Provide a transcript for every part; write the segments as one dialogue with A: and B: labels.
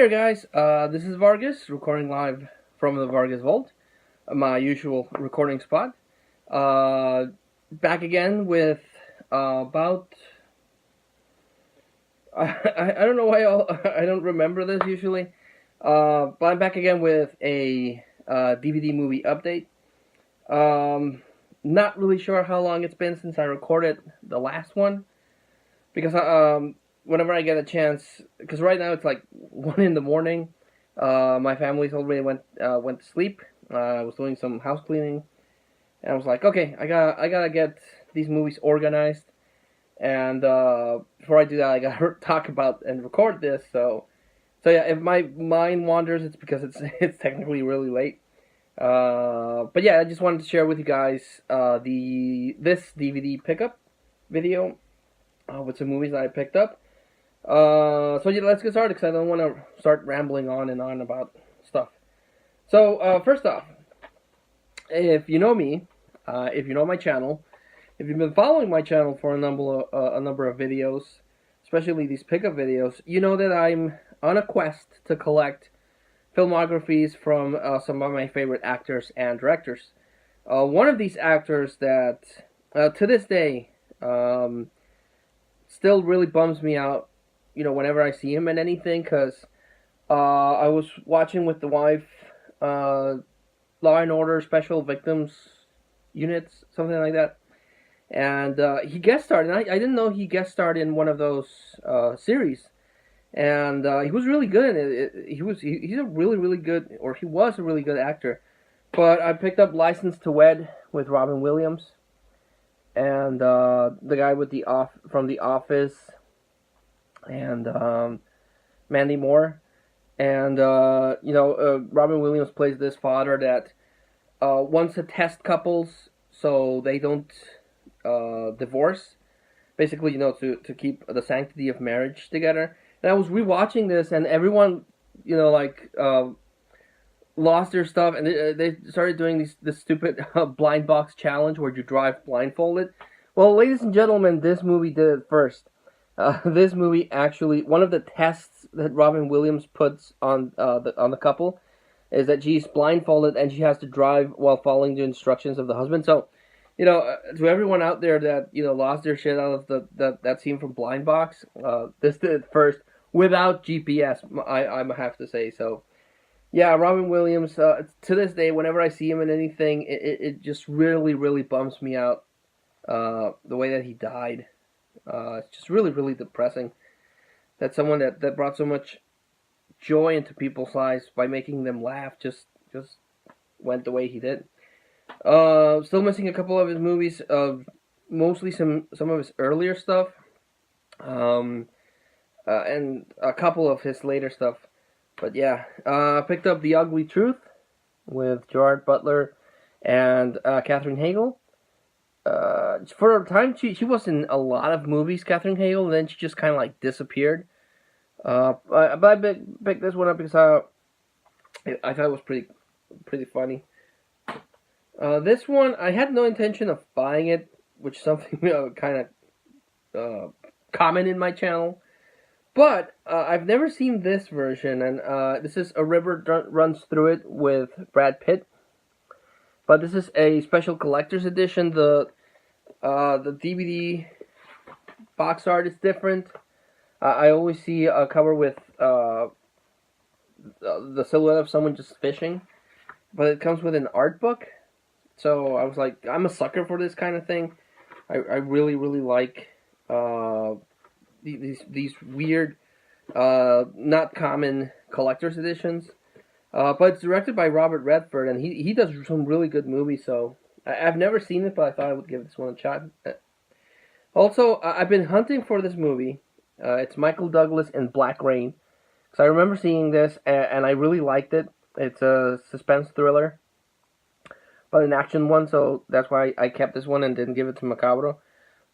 A: there, guys. This is Vargas, recording live from the Vargas Vault, my usual recording spot. Back again with about... I don't know why I don't remember this usually, but I'm back again with a DVD movie update. Not really sure how long it's been since I recorded the last one, because whenever I get a chance, because right now it's like 1 in the morning. My family's already went to sleep. I was doing some house cleaning, and I was like, okay, I gotta get these movies organized. And before I do that, I gotta talk about and record this. So yeah, if my mind wanders, it's because it's technically really late. But yeah, I just wanted to share with you guys this DVD pickup video with some movies that I picked up. So yeah, let's get started because I don't want to start rambling on and on about stuff. So first off, if you know me, if you know my channel, if you've been following my channel for a number of videos, especially these pickup videos, you know that I'm on a quest to collect filmographies from some of my favorite actors and directors. One of these actors that, to this day, still really bums me out, you know, whenever I see him in anything, because I was watching with the wife Law and Order Special Victims Units, something like that, and he guest starred, and I didn't know he guest starred in one of those series, and he was really good in it. He's a really good, or he was a really good actor. But I picked up License to Wed with Robin Williams, and the guy with from The Office, and Mandy Moore, and Robin Williams plays this father that wants to test couples so they don't divorce, basically, to keep the sanctity of marriage together. And I was rewatching this, and everyone, lost their stuff, and they started doing this stupid blind box challenge where you drive blindfolded. Well, ladies and gentlemen, this movie did it first. This movie actually, one of the tests that Robin Williams puts on the couple is that she's blindfolded and she has to drive while following the instructions of the husband. So, to everyone out there that lost their shit out of that scene from Blind Box, this did it first without GPS. I have to say. So, yeah, Robin Williams. To this day, whenever I see him in anything, it just really bums me out. The way that he died. It's just really depressing that someone that brought so much joy into people's lives by making them laugh just went the way he did. Still missing a couple of his movies, mostly some of his earlier stuff, and a couple of his later stuff. But yeah, I picked up The Ugly Truth with Gerard Butler and Katherine Hagel. For a time, she was in a lot of movies, Katherine Hagel, and then she just kind of like disappeared. But I picked this one up because I thought it was pretty funny. This one, I had no intention of buying it, which is something kind of common in my channel. But I've never seen this version, and this is A River Runs Through It with Brad Pitt. But this is a special collector's edition. The DVD box art is different. I always see a cover with the silhouette of someone just fishing, but it comes with an art book. So I was like, I'm a sucker for this kind of thing. I really like these weird, not common collector's editions. But it's directed by Robert Redford, and he does some really good movies, so I've never seen it, but I thought I would give this one a shot. Also, I've been hunting for this movie. It's Michael Douglas in Black Rain, because I remember seeing this, and I really liked it. It's a suspense thriller, but an action one, so that's why I kept this one and didn't give it to Macabro.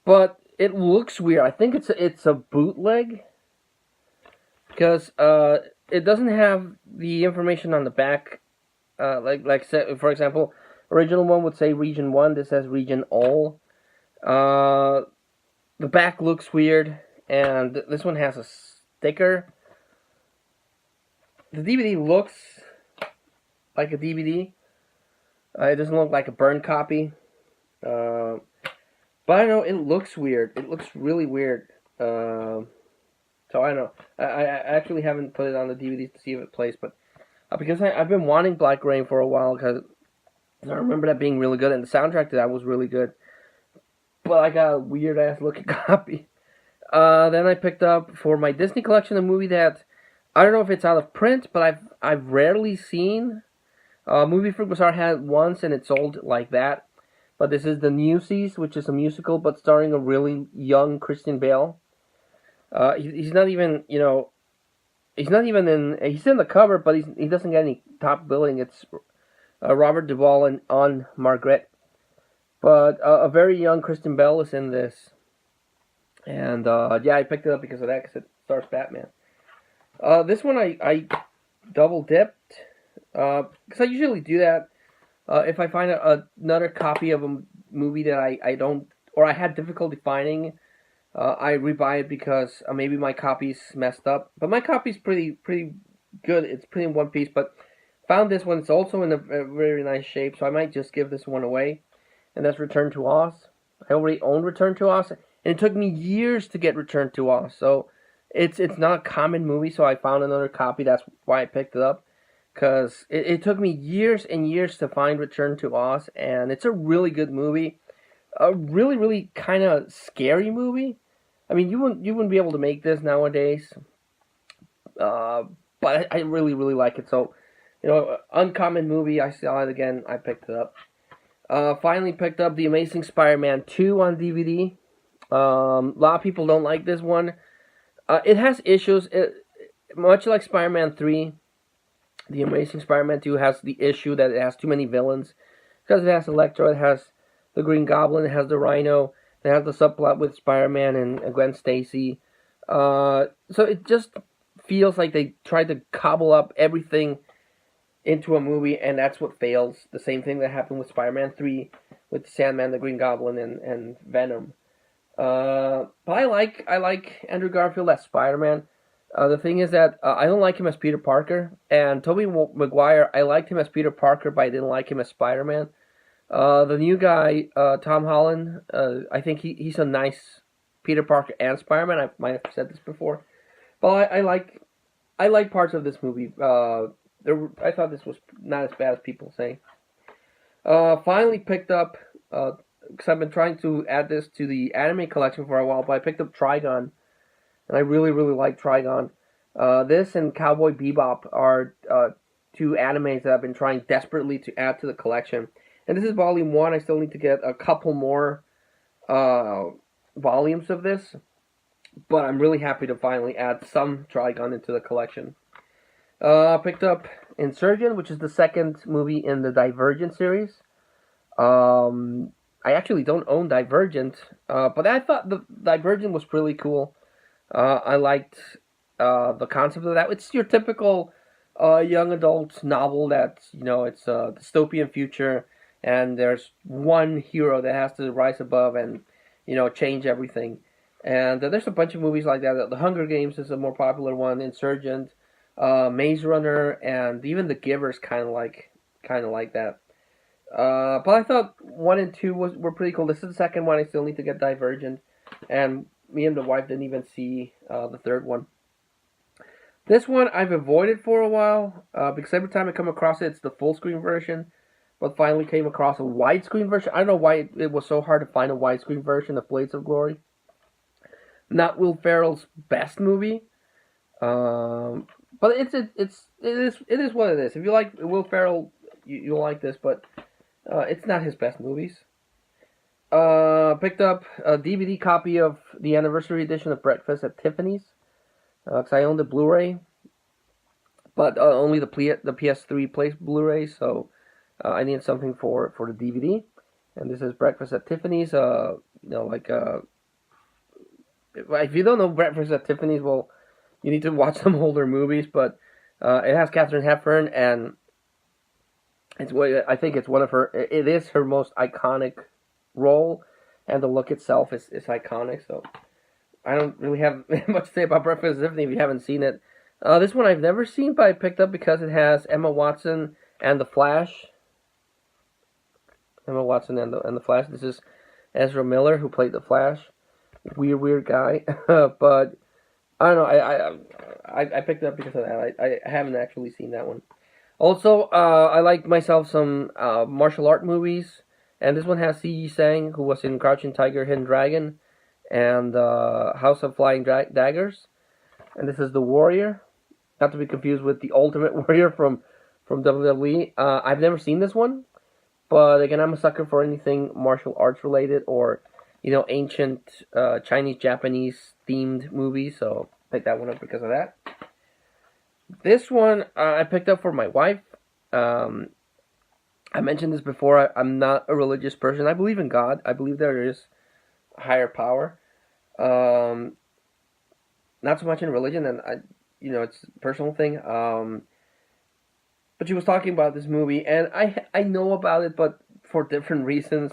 A: But it looks weird. I think it's a bootleg, because it doesn't have the information on the back. For example, original one would say Region 1. This says Region All. The back looks weird, and this one has a sticker. the DVD looks like a DVD. It doesn't look like a burned copy. But I don't know, it looks weird. It looks really weird. So I don't know. I actually haven't put it on the DVDs to see if it plays, but because I've been wanting Black Rain for a while, because I remember that being really good, and the soundtrack to that was really good. But I got a weird ass looking copy. Then I picked up for my Disney collection a movie that I don't know if it's out of print, but I've rarely seen. Movie Freak Bazaar had it once, and it sold like that. But this is the Newsies, which is a musical, but starring a really young Christian Bale. He's not even, he's not even in. He's in the cover, but he doesn't get any top billing. It's Robert Duvall and Anne Margaret. But a very young Christian Bale is in this. And yeah, I picked it up because of that, because it stars Batman. This one I double dipped, because I usually do that if I find another copy of a movie that I don't, or I had difficulty finding. I rebuy it because maybe my copy's messed up. But my copy's pretty good. It's pretty in one piece. But found this one. It's also in a very nice shape, so I might just give this one away. And that's Return to Oz. I already own Return to Oz, and it took me years to get Return to Oz. So it's not a common movie. So I found another copy. That's why I picked it up, because it took me years and years to find Return to Oz, and it's a really good movie. A really kind of scary movie. I mean, you wouldn't be able to make this nowadays. But I really like it. So, uncommon movie. I saw it again. I picked it up. Finally picked up The Amazing Spider-Man 2 on DVD. A lot of people don't like this one. It has issues. Much like Spider-Man 3, The Amazing Spider-Man 2 has the issue that it has too many villains. Because it has Electro, it has the Green Goblin, it has the Rhino, it has the subplot with Spider-Man and Gwen Stacy. So it just feels like they tried to cobble up everything into a movie, and that's what fails. The same thing that happened with Spider-Man 3, with Sandman, the Green Goblin, and Venom. But I like Andrew Garfield as Spider-Man. The thing is that I don't like him as Peter Parker, and Tobey Maguire, I liked him as Peter Parker, but I didn't like him as Spider-Man. The new guy, Tom Holland, I think he's a nice Peter Parker and Spider-Man. I might have said this before, but I like parts of this movie. I thought this was not as bad as people say. Finally picked up, because I've been trying to add this to the anime collection for a while, but I picked up Trigun, and I really like Trigun. This and Cowboy Bebop are two animes that I've been trying desperately to add to the collection. And this is volume 1. I still need to get a couple more volumes of this, but I'm really happy to finally add some Trigun into the collection. Picked up Insurgent, which is the second movie in the Divergent series. I actually don't own Divergent, but I thought the Divergent was really cool. I liked the concept of that. It's your typical young adult novel that, it's a dystopian future, and there's one hero that has to rise above and, change everything. And there's a bunch of movies like that. The Hunger Games is a more popular one. Insurgent, Maze Runner, and even The Giver's kind of like that. But I thought 1 and 2 were pretty cool. This is the second one. I still need to get Divergent, and me and the wife didn't even see the third one. This one I've avoided for a while, because every time I come across it, it's the full screen version. But finally came across a widescreen version. I don't know why it was so hard to find a widescreen version of Blades of Glory. Not Will Ferrell's best movie, but it is what it is. If you like Will Ferrell, you'll like this, but it's not his best movies. Picked up a DVD copy of the anniversary edition of Breakfast at Tiffanys, because I own the Blu-ray, but only the PS3 plays Blu-ray, so I needed something for the DVD. And this is Breakfast at Tiffanys. If you don't know Breakfast at Tiffanys, well, you need to watch some older movies. But it has Katharine Hepburn, and I think it's one of her. It is her most iconic role, and the look itself is iconic. So I don't really have much to say about Breakfast at Tiffany if you haven't seen it. This one I've never seen, but I picked up because it has Emma Watson and the Flash. Emma Watson and the Flash. This is Ezra Miller who played the Flash. Weird guy, but I don't know. I picked it up because of that. I haven't actually seen that one. Also, I like myself some martial art movies, and this one has C.G. Sang, who was in Crouching Tiger, Hidden Dragon, and House of Flying Daggers. And this is The Warrior, not to be confused with the Ultimate Warrior from WWE. I've never seen this one, but again, I'm a sucker for anything martial arts related or ancient Chinese Japanese themed movies. So I picked that one up because of that. This one I picked up for my wife. I mentioned this before. I'm not a religious person. I believe in God. I believe there is a higher power. Not so much in religion, and it's a personal thing. But she was talking about this movie, and I know about it, but for different reasons.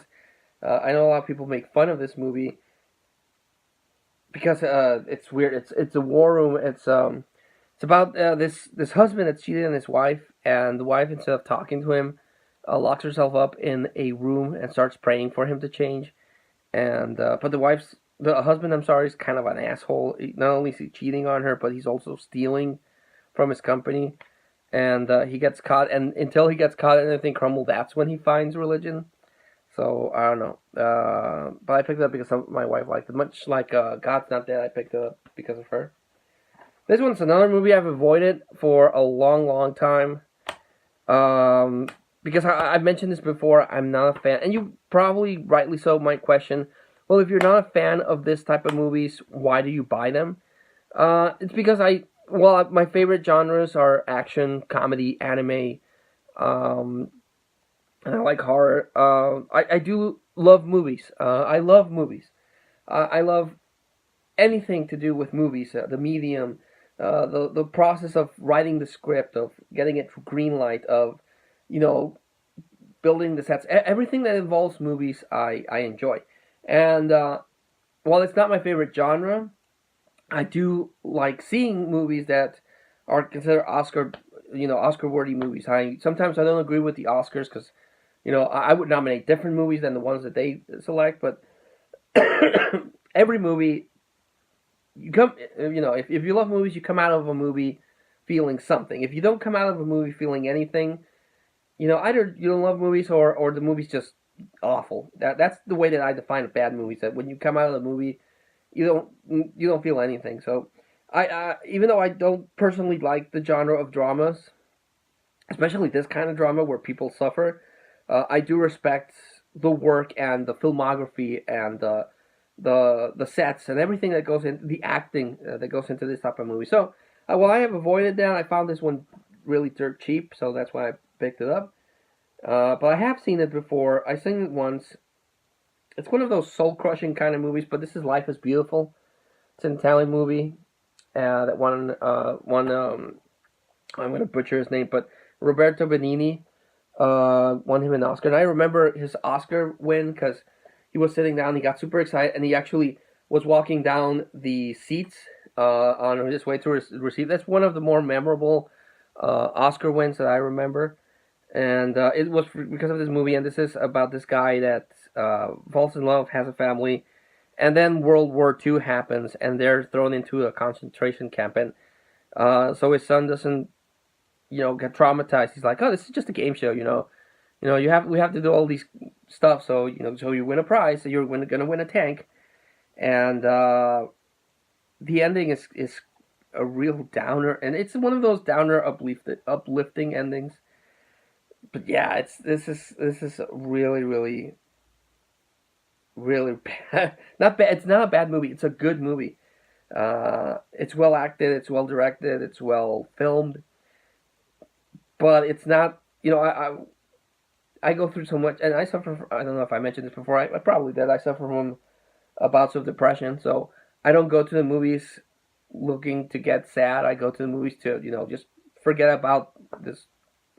A: I know a lot of people make fun of this movie because it's weird. It's a war room. It's about this husband that's cheated on his wife, and the wife, instead of talking to him, locks herself up in a room and starts praying for him to change. And but the husband, I'm sorry, is kind of an asshole. Not only is he cheating on her, but he's also stealing from his company. And he gets caught, and until he gets caught and everything crumbled, that's when he finds religion. So I don't know, but I picked it up because my wife liked it. Much like God's Not Dead, I picked it up because of her. This one's another movie I've avoided for a long time. Because I've mentioned this before, I'm not a fan, and you probably rightly so might question, well, if you're not a fan of this type of movies, why do you buy them? It's because my favorite genres are action, comedy, anime, and I like horror. I do love movies. I love movies. I love anything to do with movies, the medium, the process of writing the script, of getting it green light, of building the sets, everything that involves movies, I enjoy. And while it's not my favorite genre, I do like seeing movies that are considered Oscar-worthy movies. Sometimes I don't agree with the Oscars because, I would nominate different movies than the ones that they select, but every movie, if you love movies, you come out of a movie feeling something. If you don't come out of a movie feeling anything, either you don't love movies or the movie's just awful. That's the way that I define a bad movie. That when you come out of the movie, you don't feel anything. So I even though I don't personally like the genre of dramas, especially this kind of drama where people suffer, I do respect the work and the filmography and the sets and everything that goes in, the acting that goes into this type of movie. So while I have avoided that, I found this one really dirt cheap, so that's why I picked it up. But I have seen it before. I've seen it once. It's one of those soul-crushing kind of movies, but this is Life is Beautiful. It's an Italian movie that won I'm going to butcher his name, but Roberto Benigni won him an Oscar. And I remember his Oscar win because he was sitting down, he got super excited, and he actually was walking down the seats on his way to receive. That's one of the more memorable Oscar wins that I remember. And it was because of this movie, and this is about this guy that falls in love, has a family, and then World War II happens, and they're thrown into a concentration camp, and so his son doesn't, get traumatized. He's like, oh, this is just a game show, we have to do all these stuff, so so you win a prize, so you're gonna win a tank, and the ending is a real downer, and it's one of those downer uplifting endings. But yeah, this is really bad. Not bad. It's not a bad movie. It's a good movie. It's well acted. It's well directed. It's well filmed. But it's not. I go through so much, and I suffer. I don't know if I mentioned this before. I probably did. I suffer from bouts of depression. So I don't go to the movies looking to get sad. I go to the movies to just forget about this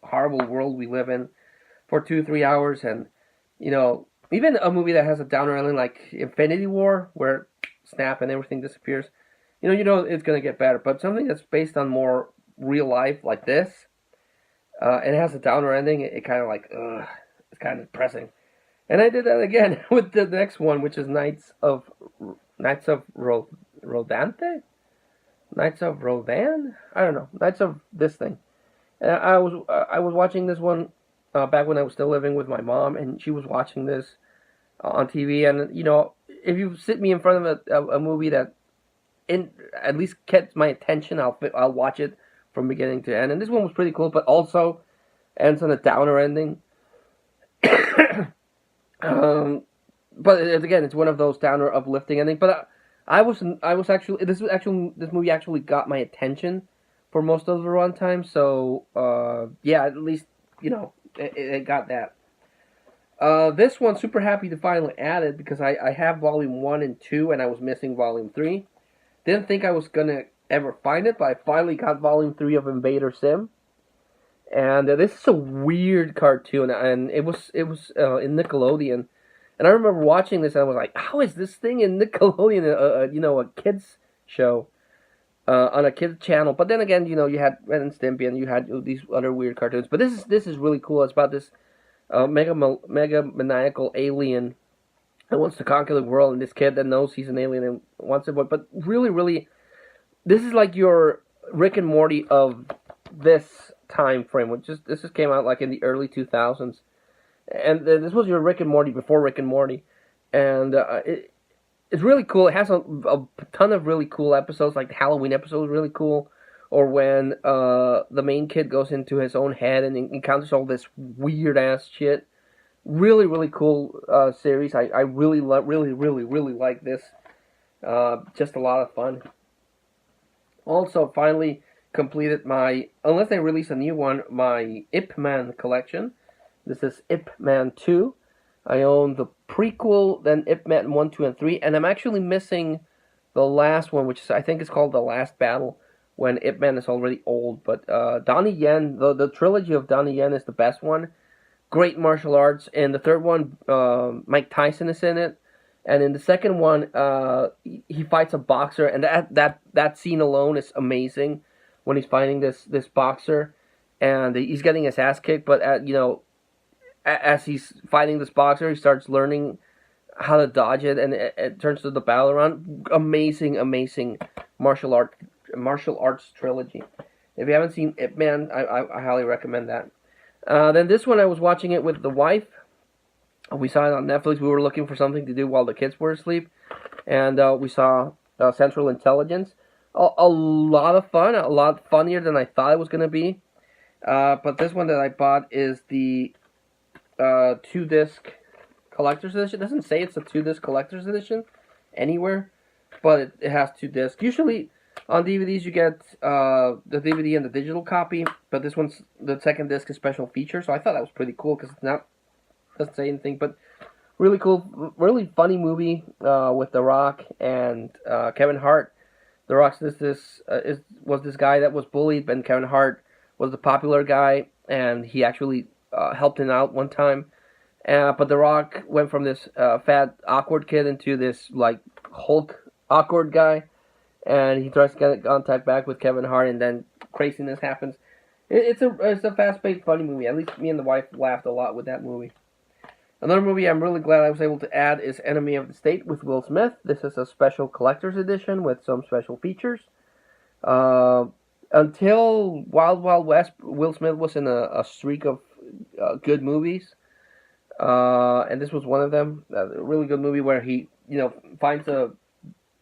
A: horrible world we live in for 2-3 hours, and even a movie that has a downer ending like Infinity War, where snap and everything disappears, you know it's gonna get better. But something that's based on more real life like this, and it has a downer ending. It kind of like, ugh, it's kind of depressing. And I did that again with the next one, which is Knights of Rodante, Knights of Rodan. I don't know, Knights of this thing. And I was watching this one back when I was still living with my mom, and she was watching this on TV. And you know, if you sit me in front of a movie that at least gets my attention, I'll watch it from beginning to end. And this one was pretty cool, but also ends on a downer ending. But again, it's one of those downer uplifting endings. But I was actually this movie actually got my attention for most of the runtime. So yeah, at least you know it got that. This one, super happy to finally add it because I have Volume 1 and 2 and I was missing Volume 3. Didn't think I was gonna ever find it, but I finally got Volume 3 of Invader Zim. And this is a weird cartoon, and it was in Nickelodeon. And I remember watching this, and I was like, "How is this thing in Nickelodeon? You know, a kids show on a kids channel." But then again, you know, you had Ren and Stimpy, and you had these other weird cartoons. But this is really cool. It's about this mega maniacal alien that wants to conquer the world, and this kid that knows he's an alien and wants it. But really, this is like your Rick and Morty of this time frame, this just came out like in the early 2000s, and this was your Rick and Morty before Rick and Morty, and it's really cool. It has a ton of really cool episodes, like the Halloween episode is really cool, or when the main kid goes into his own head and encounters all this weird ass shit. Really cool series. I really like this. Just a lot of fun. Also, finally completed my, unless they release a new one, my Ip Man collection. This is Ip Man 2. I own the prequel, then Ip Man 1, 2, and 3, and I'm actually missing the last one, which I think is called The Last Battle, when Ip Man is already old. But Donnie Yen, the trilogy of Donnie Yen is the best one. Great martial arts. In the third one, Mike Tyson is in it. And in the second one, he fights a boxer, and that scene alone is amazing. When he's fighting this boxer, and he's getting his ass kicked, but you know, as he's fighting this boxer, he starts learning how to dodge it, and it turns to the battle round. Amazing martial arts trilogy. If you haven't seen Ip Man, I highly recommend that. Then this one, I was watching it with the wife. We saw it on Netflix. We were looking for something to do while the kids were asleep, and we saw Central Intelligence. A lot of fun, a lot funnier than I thought it was going to be. But this one that I bought is the 2-disc collector's edition. It doesn't say it's a 2-disc collector's edition anywhere, but it has 2 discs. Usually on DVDs you get the DVD and the digital copy, but this one's, the second disc is special feature, so I thought that was pretty cool because doesn't say anything, but really cool, really funny movie with The Rock and Kevin Hart. The Rock was this guy that was bullied, and Kevin Hart was the popular guy, and he actually helped him out one time. But The Rock went from this fat, awkward kid into this like Hulk awkward guy, and he tries to get in contact back with Kevin Hart, and then craziness happens. It's a fast-paced, funny movie. At least me and the wife laughed a lot with that movie. Another movie I'm really glad I was able to add is Enemy of the State with Will Smith. This is a special collector's edition with some special features. Until Wild Wild West, Will Smith was in a streak of good movies. And this was one of them. A really good movie where he, you know, finds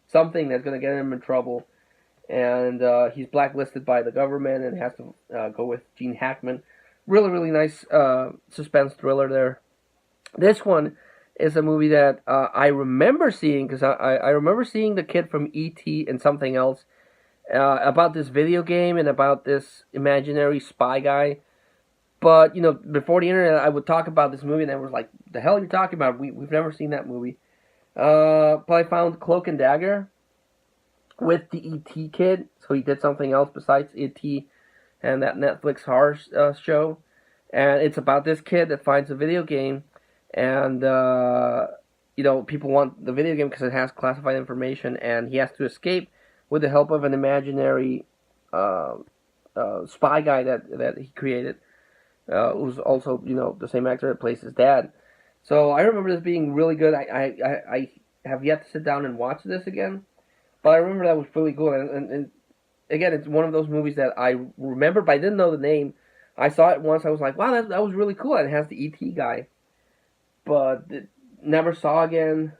A: something that's going to get him in trouble. And he's blacklisted by the government and has to go with Gene Hackman. Really nice suspense thriller there. This one is a movie that I remember seeing, because I remember seeing the kid from E.T. and something else about this video game and about this imaginary spy guy. But, you know, before the internet, I would talk about this movie, and I was like, the hell are you talking about? We've never seen that movie. But I found Cloak and Dagger with the E.T. kid, so he did something else besides E.T. and that Netflix horror show. And it's about this kid that finds a video game. And, you know, people want the video game because it has classified information, and he has to escape with the help of an imaginary spy guy that he created, who's also the same actor that plays his dad. So I remember this being really good. I have yet to sit down and watch this again, but I remember that was really cool. And again, it's one of those movies that I remember, but I didn't know the name. I saw it once. I was like, wow, that was really cool. And it has the E.T. guy, but never saw again.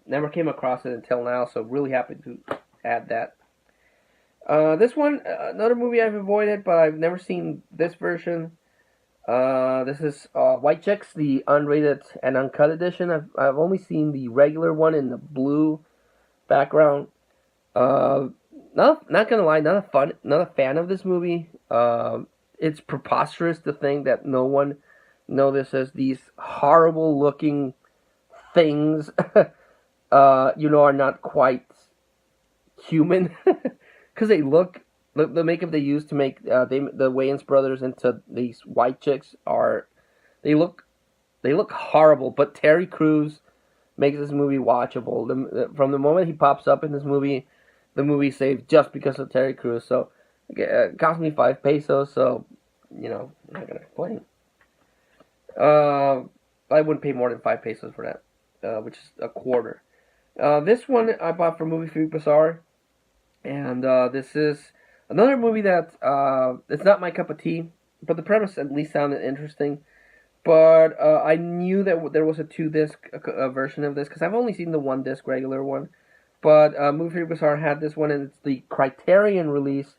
A: Never came across it until now. So really happy to add that. This one, another movie I've avoided, but I've never seen this version. This is White Chicks, the unrated and uncut edition. I've only seen the regular one in the blue background. Not gonna lie, not a fan of this movie. It's preposterous to think that no one notices these horrible looking things. Are not quite human because they look. The makeup they use to make the Wayans brothers into these white chicks they look horrible. But Terry Crews makes this movie watchable. From the moment he pops up in this movie, the movie saved just because of Terry Crews. So it cost me 5 pesos. So I'm not gonna complain. I wouldn't pay more than 5 pesos for that, which is a quarter. This one I bought from Movie Freak Bazaar, and this is another movie that it's not my cup of tea, but the premise at least sounded interesting. But I knew that there was a 2-disc version of this because I've only seen the 1-disc regular one. But Movie Freak Bazaar had this one, and it's the Criterion release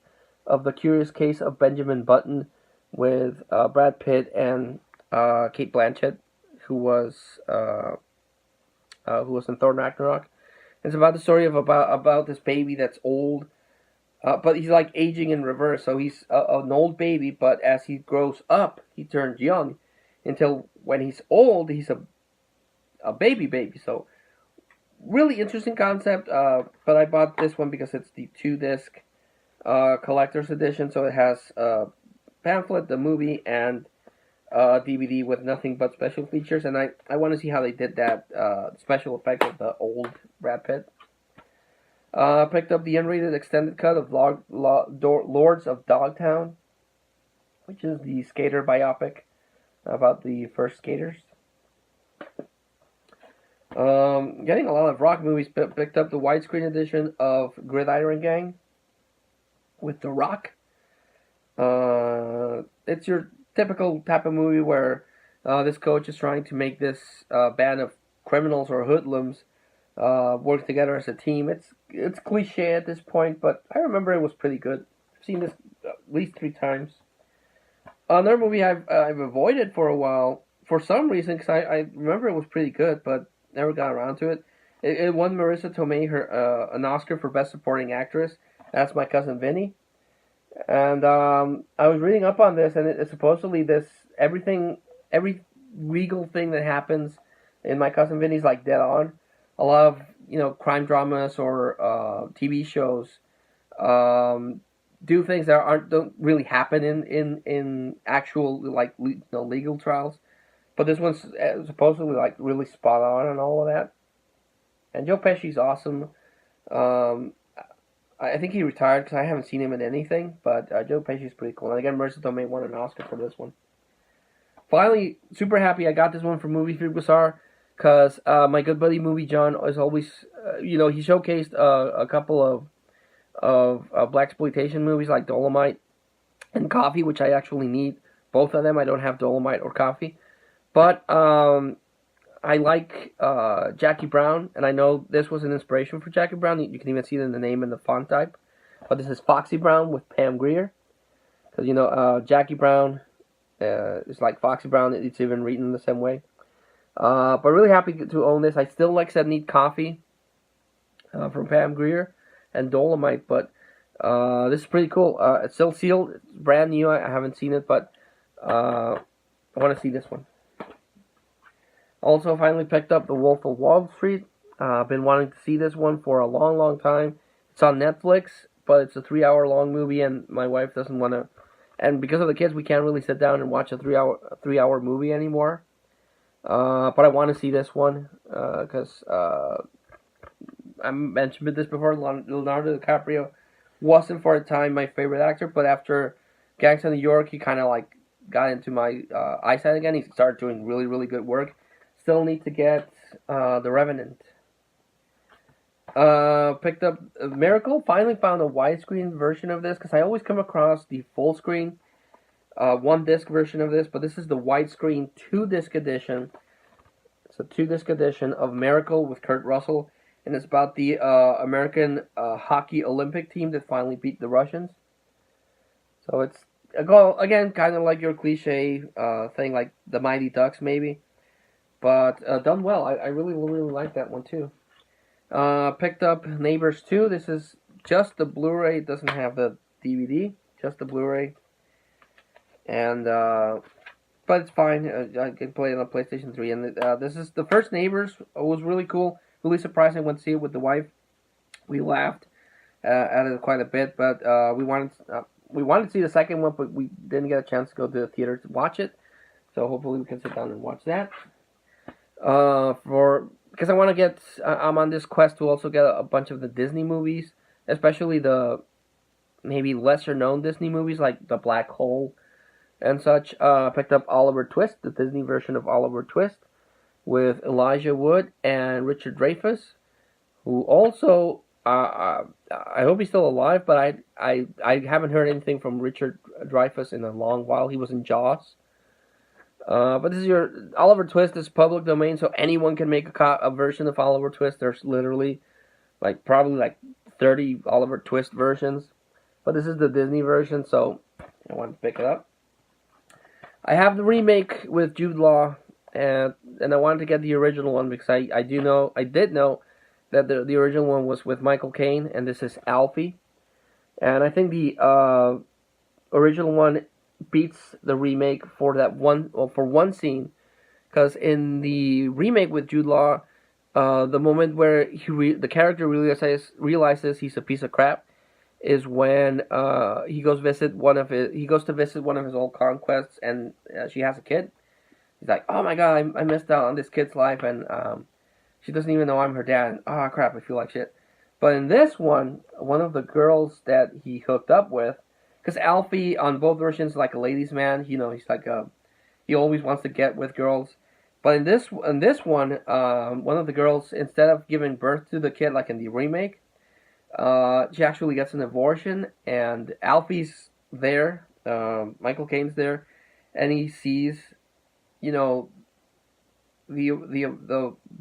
A: of The Curious Case of Benjamin Button with Brad Pitt and Cate Blanchett, who was in Thor Ragnarok. It's about the story of about this baby that's old. But he's like aging in reverse, so he's an old baby, but as he grows up, he turns young, until when he's old, he's a baby. So, really interesting concept, but I bought this one because it's the 2-disc collector's edition, so it has a pamphlet, the movie, and a DVD with nothing but special features, and I want to see how they did that special effect of the old Brad Pitt. Picked up the unrated extended cut of Lords of Dogtown, which is the skater biopic about the first skaters. Getting a lot of rock movies. Picked up the widescreen edition of Gridiron Gang with The Rock. It's your typical type of movie where this coach is trying to make this band of criminals or hoodlums work together as a team. It's cliche at this point, but I remember it was pretty good. I've seen this at least 3 times. Another movie I've avoided for a while for some reason because I remember it was pretty good, but never got around to it. It won Marissa Tomei an Oscar for Best Supporting Actress. That's My Cousin Vinny. And I was reading up on this, and it's supposedly every legal thing that happens in My Cousin Vinny's like dead on. A lot of crime dramas or TV shows do things that don't really happen in actual legal trials, but this one's supposedly like really spot on and all of that. And Joe Pesci's awesome. I think he retired because I haven't seen him in anything, but Joe Pesci's pretty cool. And again, Marissa Tomei won an Oscar for this one. Finally, super happy I got this one from Movie Freak Bazaar. Because my good buddy Movie John is always, he showcased a couple of blaxploitation movies like Dolomite and Coffee, which I actually need. Both of them. I don't have Dolomite or Coffee. But I like Jackie Brown, and I know this was an inspiration for Jackie Brown. You can even see it in the name and the font type. But this is Foxy Brown with Pam Grier. Because, Jackie Brown is like Foxy Brown. It's even written the same way. But really happy to own this. I still, like I said, need Coffee from Pam Grier and Dolomite, but this is pretty cool. It's still sealed. It's brand new. I haven't seen it, but I want to see this one. Also, finally picked up The Wolf of Wall Street. I've been wanting to see this one for a long, long time. It's on Netflix, but it's a 3-hour-long movie, and my wife doesn't want to. And because of the kids, we can't really sit down and watch a 3-hour movie anymore. But I want to see this one because I mentioned this before. Leonardo DiCaprio wasn't for a time my favorite actor, but after Gangs of New York, he kind of like got into my eyesight again. He started doing really, really good work. Still need to get The Revenant. Picked up Miracle. Finally found a widescreen version of this because I always come across the full screen, one disc version of this, but this is the widescreen 2-disc edition. It's a 2-disc edition of Miracle with Kurt Russell, and it's about the American hockey Olympic team that finally beat the Russians. So it's again kind of like your cliche thing, like the Mighty Ducks maybe, but done well. I really really like that one too. Picked up Neighbors 2. This is just the Blu-ray. It doesn't have the DVD, just the Bluray. And but it's fine. I can play it on PlayStation 3. And this is the first Neighbors. It was really cool. Really surprising. I went to see it with the wife. We laughed at it quite a bit, but we wanted to see the second one, but we didn't get a chance to go to the theater to watch it. So hopefully we can sit down and watch that. Because I want to get, I'm on this quest to also get a bunch of the Disney movies, especially the maybe lesser known Disney movies like The Black Hole and such. Picked up Oliver Twist, the Disney version of Oliver Twist, with Elijah Wood and Richard Dreyfuss, who also, I hope he's still alive, but I haven't heard anything from Richard Dreyfuss in a long while. He was in Jaws. But this is Oliver Twist is public domain, so anyone can make a version of Oliver Twist. There's literally probably 30 Oliver Twist versions, but this is the Disney version, so I wanted to pick it up. I have the remake with Jude Law, and I wanted to get the original one because I did know that the original one was with Michael Caine, and this is Alfie, and I think the original one beats the remake for one scene, because in the remake with Jude Law, the moment where the character realizes he's a piece of crap is when he goes to visit one of his old conquests, and she has a kid. He's like, oh my god, I missed out on this kid's life, and she doesn't even know I'm her dad, and oh crap, I feel like shit. But in this one of the girls that he hooked up with, because Alfie, on both versions, is like a ladies' man. He's like he always wants to get with girls. But in this one, one of the girls, instead of giving birth to the kid like in the remake, she actually gets an abortion. And Alfie's there, Michael Caine's there, and he sees, the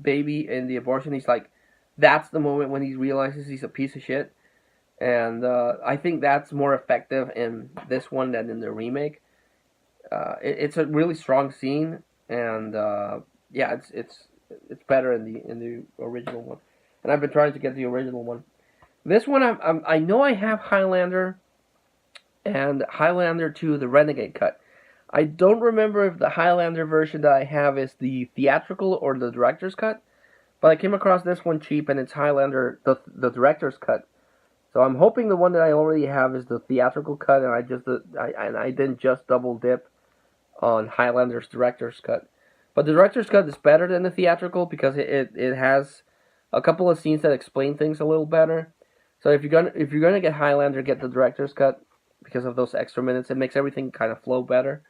A: baby in the abortion. He's like, that's the moment when he realizes he's a piece of shit. And I think that's more effective in this one than in the remake. It's a really strong scene, and it's better in the original one. And I've been trying to get the original one. This one I know I have Highlander and Highlander 2, the Renegade cut. I don't remember if the Highlander version that I have is the theatrical or the director's cut, but I came across this one cheap, and it's Highlander the director's cut. So I'm hoping the one that I already have is the theatrical cut, and I didn't just double dip on Highlander's director's cut. But the director's cut is better than the theatrical because it has a couple of scenes that explain things a little better. So if you're gonna get Highlander, get the director's cut because of those extra minutes. It makes everything kind of flow better.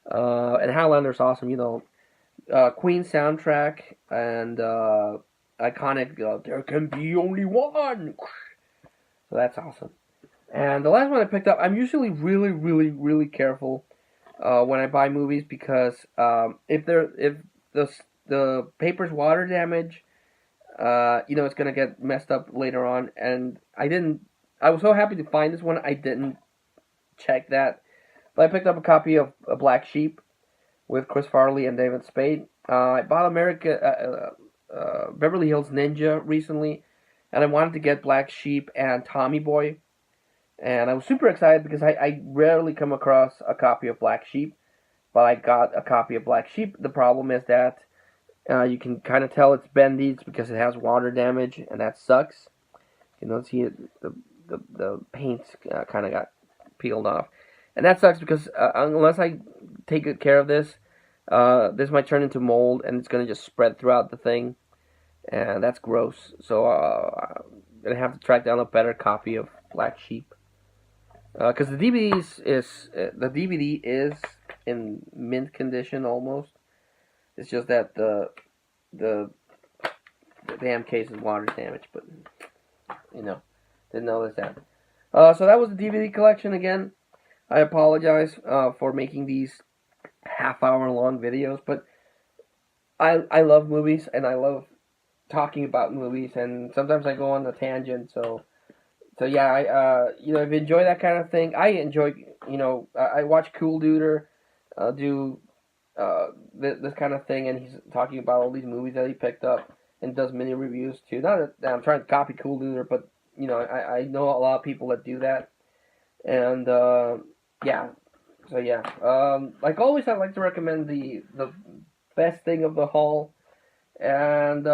A: And Highlander's awesome, Queen soundtrack and iconic. There can be only one. So that's awesome. And the last one I picked up, I'm usually really, really, really careful when I buy movies because if the paper's water damage, it's gonna get messed up later on. And I was so happy to find this one. I didn't check that, but I picked up a copy of A Black Sheep with Chris Farley and David Spade. I bought Beverly Hills Ninja recently. And I wanted to get Black Sheep and Tommy Boy. And I was super excited because I rarely come across a copy of Black Sheep. But I got a copy of Black Sheep. The problem is that you can kind of tell it's bendy. It's because it has water damage. And that sucks. See the paint kind of got peeled off. And that sucks because unless I take good care of this, this might turn into mold. And it's going to just spread throughout the thing. and that's gross. So I'm gonna have to track down a better copy of Black Sheep, because the DVD is in mint condition almost. It's just that the damn case is water damage, but you know, didn't notice that. So that was the DVD collection again. I apologize for making these half-hour long videos, but I love movies and I love talking about movies, and sometimes I go on a tangent. So yeah, I if you enjoy that kind of thing, I enjoy. I watch Cool Duder do this kind of thing, and he's talking about all these movies that he picked up and does mini reviews too. Not that I'm trying to copy Cool Duder, but I know a lot of people that do that, and yeah. So yeah, like always, I'd like to recommend the best thing of the haul, and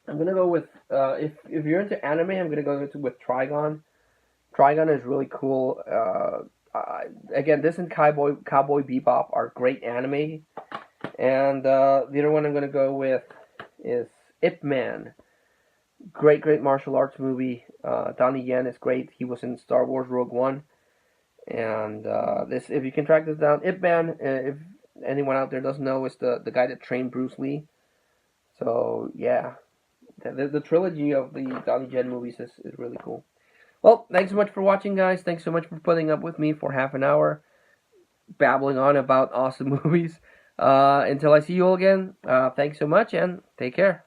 A: I'm gonna go with if you're into anime, I'm gonna go with Trigon. Trigon is really cool. Again, this and Cowboy Bebop are great anime, and the other one I'm gonna go with is Ip Man. Great martial arts movie. Donnie Yen is great. He was in Star Wars Rogue One, and this if you can track this down, Ip Man. If anyone out there doesn't know, is the guy that trained Bruce Lee. So yeah. The trilogy of the Donnie Yen movies is really cool. Well, thanks so much for watching, guys. Thanks so much for putting up with me for half an hour, babbling on about awesome movies. Until I see you all again, thanks so much, and take care.